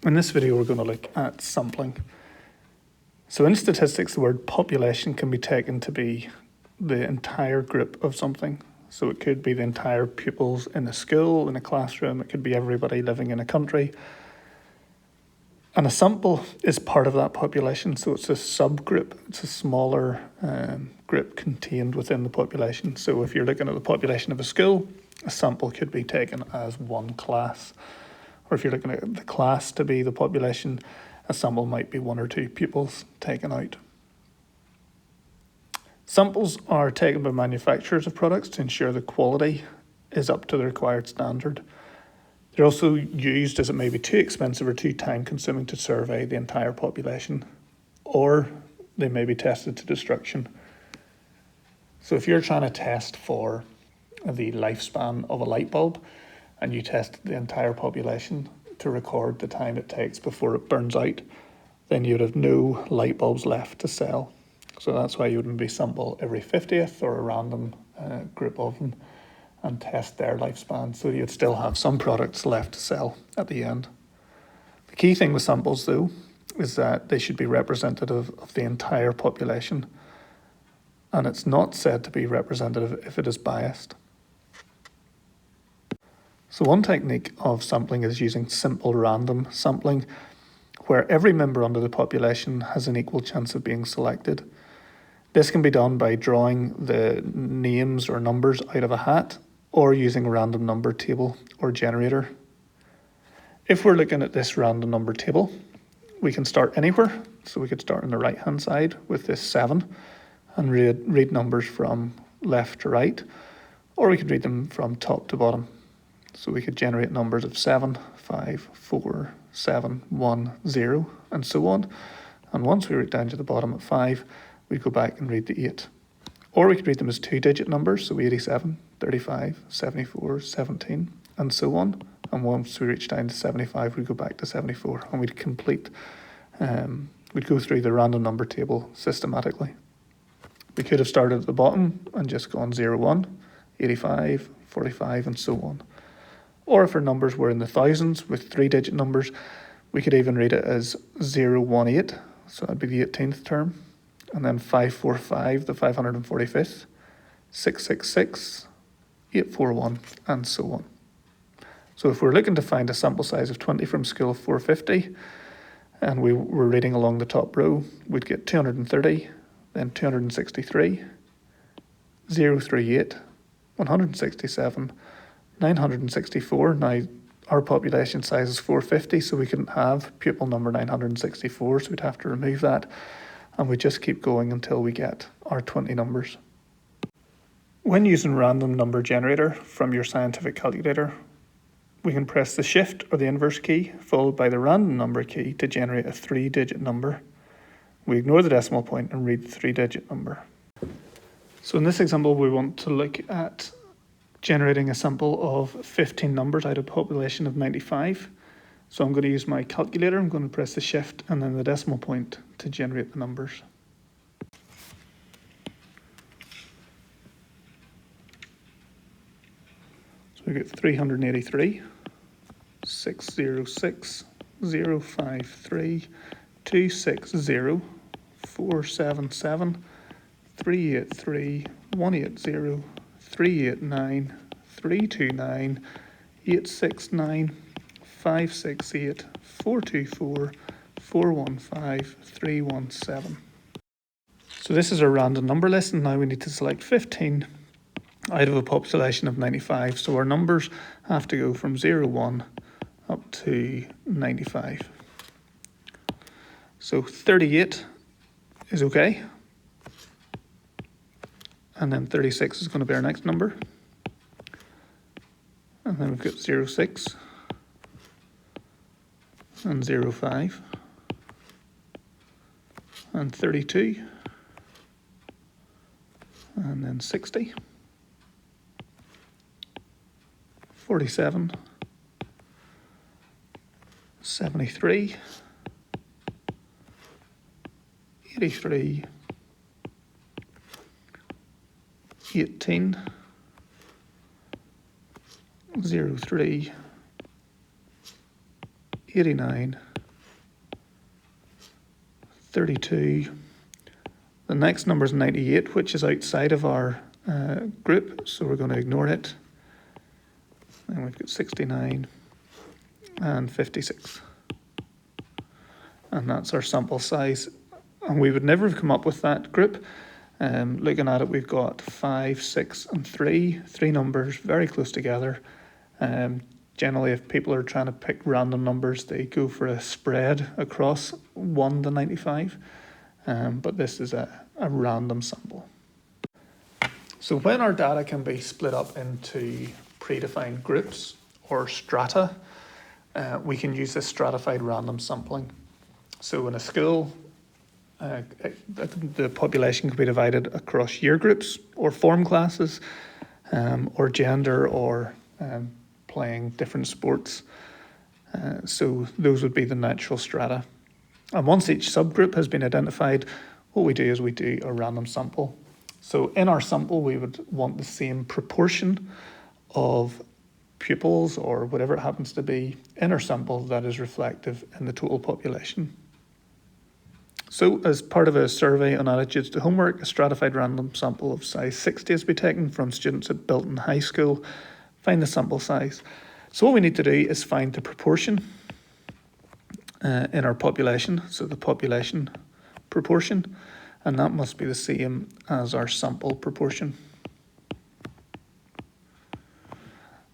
In this video, we're going to look at sampling. So in statistics, the word population can be taken to be the entire group of something. So it could be the entire pupils in a school, in a classroom. It could be everybody living in a country. And a sample is part of that population. So it's a subgroup. It's a smaller group contained within the population. So if you're looking at the population of a school, a sample could be taken as one class. Or if you're looking at the class to be the population, a sample might be one or two pupils taken out. Samples are taken by manufacturers of products to ensure the quality is up to the required standard. They're also used as it may be too expensive or too time consuming to survey the entire population, or they may be tested to destruction. So if you're trying to test for the lifespan of a light bulb, and you test the entire population to record the time it takes before it burns out, then you'd have no light bulbs left to sell. So that's why you wouldn't be sample every 50th or a random group of them and test their lifespan. So you'd still have some products left to sell at the end. The key thing with samples though is that they should be representative of the entire population. And it's not said to be representative if it is biased. So one technique of sampling is using simple random sampling, where every member under the population has an equal chance of being selected. This can be done by drawing the names or numbers out of a hat or using a random number table or generator. If we're looking at this random number table, we can start anywhere. So we could start on the right hand side with this 7 and read numbers from left to right, or we could read them from top to bottom. So we could generate numbers of 7, 5, 4, 7, 1, 0, and so on. And once we read down to the bottom at 5, we go back and read the 8. Or we could read them as 2-digit numbers, so 87, 35, 74, 17, and so on. And once we reach down to 75, we go back to 74, and we'd go through the random number table systematically. We could have started at the bottom and just gone 0, 1, 85, 45, and so on. Or if our numbers were in the thousands with 3-digit numbers, we could even read it as 018, so that'd be the 18th term, and then 545, the 545th, 666, 841, and so on. So if we're looking to find a sample size of 20 from school of 450, and we were reading along the top row, we'd get 230, then 263, 038, 167, 964. Now our population size is 450, so we couldn't have pupil number 964, so we'd have to remove that, and we just keep going until we get our 20 numbers. When using random number generator from your scientific calculator, we can press the shift or the inverse key followed by the random number key to generate a 3-digit number. We ignore the decimal point and read the 3-digit number. So in this example, we want to look at generating a sample of 15 numbers out of a population of 95. So I'm going to use my calculator. I'm going to press the shift and then the decimal point to generate the numbers. So we get 383, 606, 053, 260, 477, 383, 180, 389, 329, 869, 568, 424, 415, 317. So this is our random number list, and now we need to select 15 out of a population of 95. So our numbers have to go from 01 up to 95. So 38 is okay. And then 36 is going to be our next number. And then we've got 06 and 05 and 32 and then 60, 47, 73, 83, 18, 03, 89, 32. The next number is 98, which is outside of our group, so we're going to ignore it. And we've got 69 and 56. And that's our sample size. And we would never have come up with that group. Looking at it, we've got 5, 6, and 3. 3 numbers very close together. Generally, if people are trying to pick random numbers, they go for a spread across 1 to 95. But this is a random sample. So when our data can be split up into predefined groups or strata, we can use this stratified random sampling. So in a school, the population can be divided across year groups or form classes, or gender, or playing different sports. So those would be the natural strata. And once each subgroup has been identified, what we do is we do a random sample. So in our sample, we would want the same proportion of pupils or whatever it happens to be in our sample that is reflective in the total population. So as part of a survey on attitudes to homework, a stratified random sample of size 60 is to be taken from students at Bilton High School. Find the sample size. So what we need to do is find the proportion in our population, so the population proportion, and that must be the same as our sample proportion.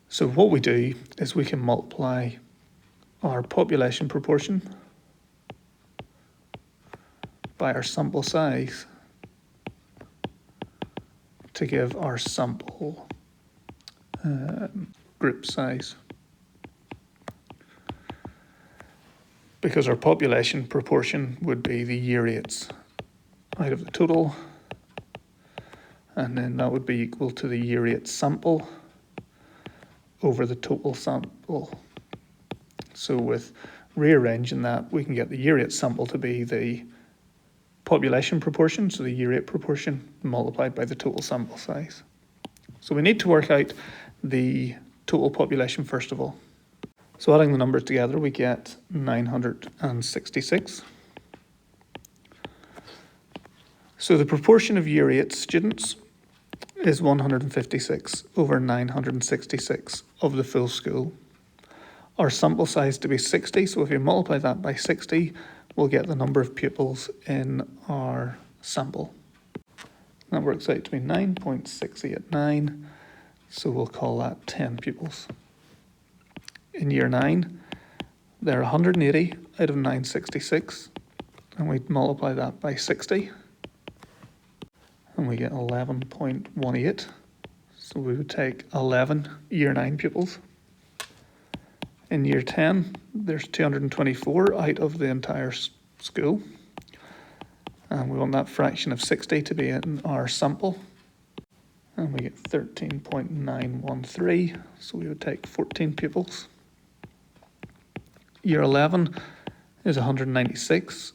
So what we do is we can multiply our population proportion by our sample size to give our sample group size. Because our population proportion would be the year rates out of the total, and then that would be equal to the year rate sample over the total sample. So with rearranging that, we can get the year rate sample to be the population proportion, so the year rate proportion multiplied by the total sample size. So we need to work out the total population first of all. So adding the numbers together, we get 966. So the proportion of year 8 students is 156 over 966 of the full school. Our sample size to be 60, so if you multiply that by 60, we'll get the number of pupils in our sample. That works out to be 9.689, so we'll call that 10 pupils. In year 9, there are 180 out of 966, and we multiply that by 60, and we get 11.18. So we would take 11 year 9 pupils. In year 10, there's 224 out of the entire school, and we want that fraction of 60 to be in our sample, and we get 13.913, so we would take 14 pupils. Year 11 is 196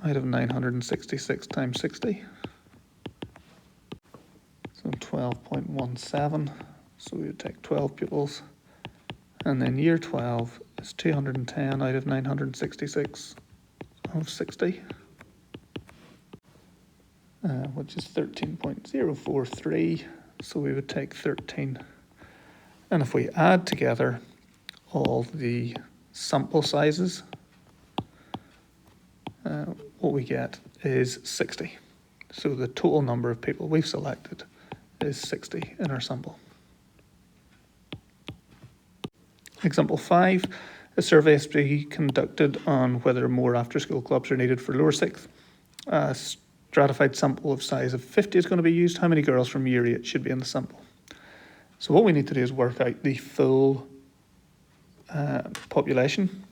out of 966 times 60. So 12.17, so we would take 12 pupils. And then year 12 is 210 out of 966 of 60, which is 13.043, so we would take 13. And if we add together all the sample sizes, what we get is 60. So the total number of people we've selected is 60 in our sample. Example 5, a survey is to be conducted on whether more after-school clubs are needed for lower 6th. A stratified sample of size of 50 is going to be used. How many girls from year 8 should be in the sample? So what we need to do is work out the full population.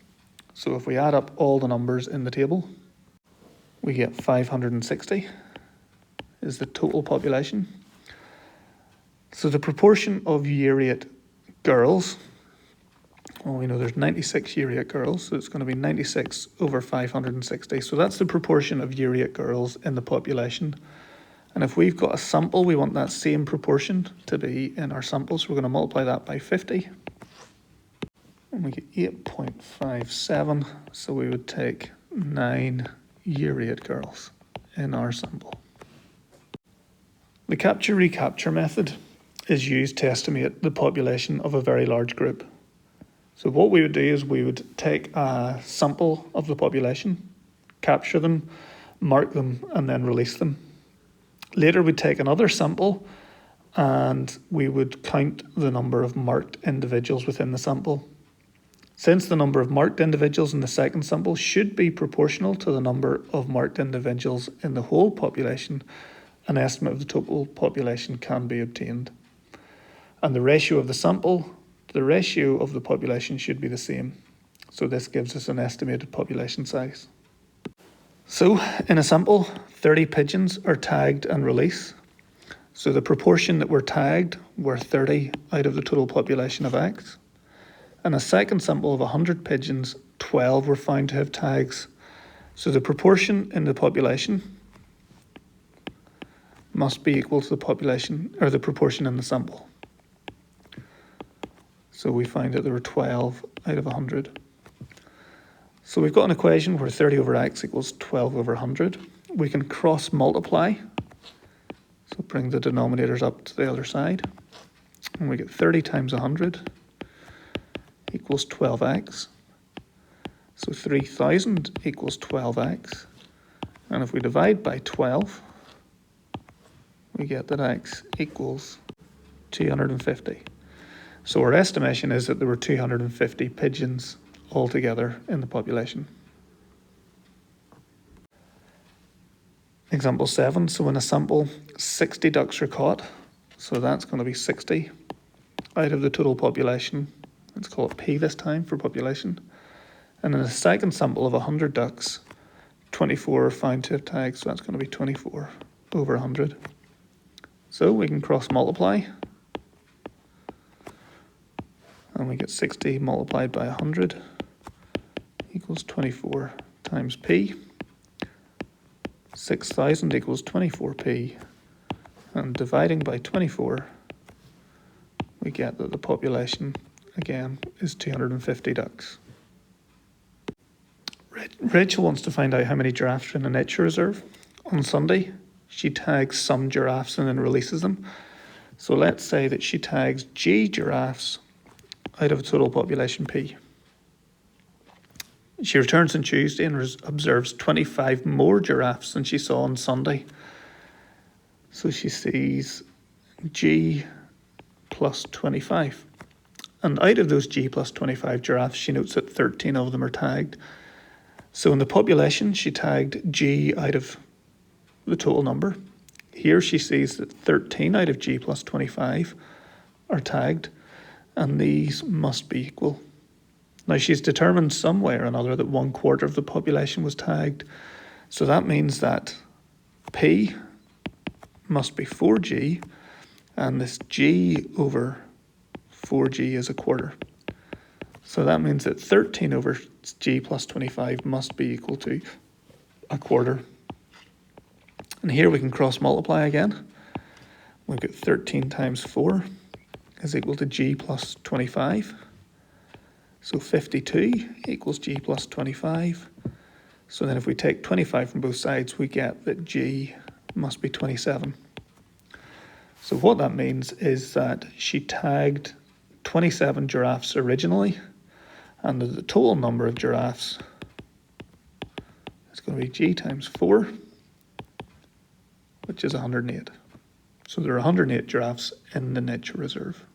So if we add up all the numbers in the table, we get 560 is the total population. So the proportion of year 8 girls, well, we know there's 96 year 8 girls, so it's going to be 96 over 560. So that's the proportion of year 8 girls in the population. And if we've got a sample, we want that same proportion to be in our sample. So we're going to multiply that by 50. And we get 8.57. So we would take 9 year 8 girls in our sample. The capture-recapture method is used to estimate the population of a very large group. So what we would do is we would take a sample of the population, capture them, mark them, and then release them. Later we'd take another sample and we would count the number of marked individuals within the sample. Since the number of marked individuals in the second sample should be proportional to the number of marked individuals in the whole population, an estimate of the total population can be obtained. And the ratio of the sample to the ratio of the population should be the same. So this gives us an estimated population size. So in a sample, 30 pigeons are tagged and released. So the proportion that were tagged were 30 out of the total population of X. In a second sample of 100 pigeons, 12 were found to have tags. So the proportion in the population must be equal to the population, or the proportion in the sample. So we find that there were 12 out of 100. So we've got an equation where 30 over X equals 12 over 100. We can cross multiply. So bring the denominators up to the other side. And we get 30 times 100 equals 12X. So 3,000 equals 12X. And if we divide by 12, we get that X equals 250. So our estimation is that there were 250 pigeons altogether in the population. Example 7, so in a sample, 60 ducks are caught. So that's going to be 60 out of the total population. Let's call it P this time for population. And in a second sample of 100 ducks, 24 are found to have tags, so that's going to be 24 over 100. So we can cross multiply. And we get 60 multiplied by 100 equals 24 times P. 6,000 equals 24P. And dividing by 24, we get that the population, again, is 250 ducks. Rachel wants to find out how many giraffes are in a nature reserve. On Sunday, she tags some giraffes and then releases them. So let's say that she tags G giraffes out of a total population P. She returns on Tuesday and observes 25 more giraffes than she saw on Sunday. So she sees G plus 25. And out of those G plus 25 giraffes, she notes that 13 of them are tagged. So in the population, she tagged G out of the total number. Here she sees that 13 out of G plus 25 are tagged, and these must be equal. Now she's determined some way or another that 1/4 of the population was tagged. So that means that P must be 4G, and this G over 4G is 1/4. So that means that 13 over G plus 25 must be equal to 1/4. And here we can cross multiply again. We've got 13 times 4 is equal to G plus 25. So 52 equals G plus 25. So then if we take 25 from both sides, we get that G must be 27. So what that means is that she tagged 27 giraffes originally, and the total number of giraffes is going to be G times 4, which is 108. So there are 108 giraffes in the nature reserve.